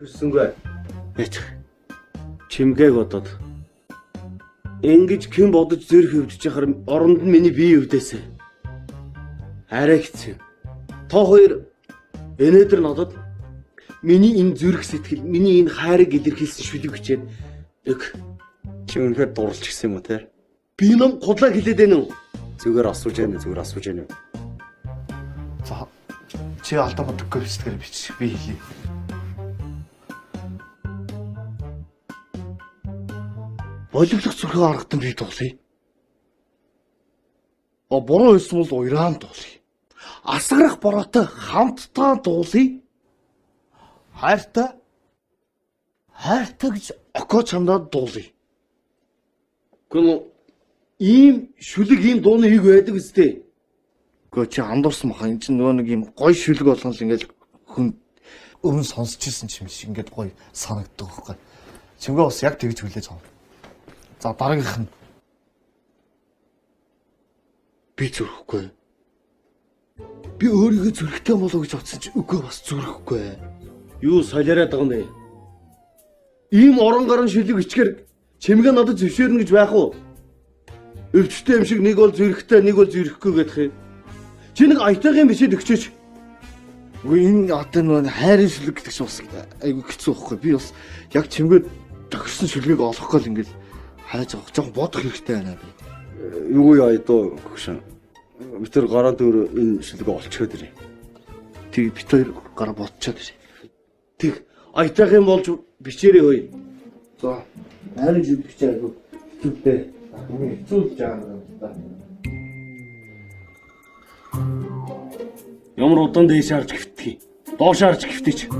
Хүссэнгүй. Чимгээг бодоод. Ингэж хэн бодож зэр хөвдөж яхаар оронд нь миний бие өвдөөсэй. Арай хэцүү. Та хоёр өнөөдөр надад миний энэ зүрх сэтгэл, миний энэ хайрыг илэрхийлсэн шүлэг бичээд өг. Чи үнэхээр дурлж гисэн юм уу те? Би ном гудлаа хэлээд байна уу? Зүгээр асууж яана. За чи алдан бодоггүй бичгээр бичих. Би хэлье. Боловлох зүрхэн аргатан би туулъя. Буруу байсан бол уйраан туулъя. Асгарах бороотой хамтдаа туулъя. Хайртай гэж окоо чамдаа дуулъя. Гүн ийм шүлэг ийм дууны хийг байдаг үстэй. Гэхдээ чи андуурсан баха. Энд чинь нөгөө нэг юм гой шүлэг болгоно л ингээл хүн өмнө сонсч ирсэн юм шиг ингээд гой санагддаг байхгүй. Чимгээ бас яг тэгж хүлээж авах. За дараагийнх нь би зүрхэхгүй. Би өөрийгөө зүрхтэй болоо гэж бодсон чи үгүй бас зүрхэхгүй. Юу солиараад байгаа юм бэ? Ийм орон гарын шүлэг ичгээр чимгээ надад зөвшөөрнө гэж байх уу? Өвчтэй юм шиг нэг бол зүрхтэй, нэг бол зүрхэхгүй гэдэг юм. Чи нэг аятайгын бишэд өгчөөч. Үгүй энэ одоо нөгөө хайрын шүлэг гэдэг чинь бас айгүй хэцүү байхгүй. Би бас яг чимгээ төгссөн шүлгийг олохгүй л ингээл хайж авах жоохон бодох хэрэгтэй байна би. Юу яа доо гүшин. Би тэр гараа дөр энэ шилгээ олчоод ирээ. Тэг бит хоёр гараа бодчоод ирээ. Тэг аятайгын болж бичээрэй хөөе. За хайрын шүлэг бичээгүй. Зүгтээ. Хамгийн хэцүү жаан юм да. Ямар удаан дээш харж гівтгий. Доош харж гівтэж.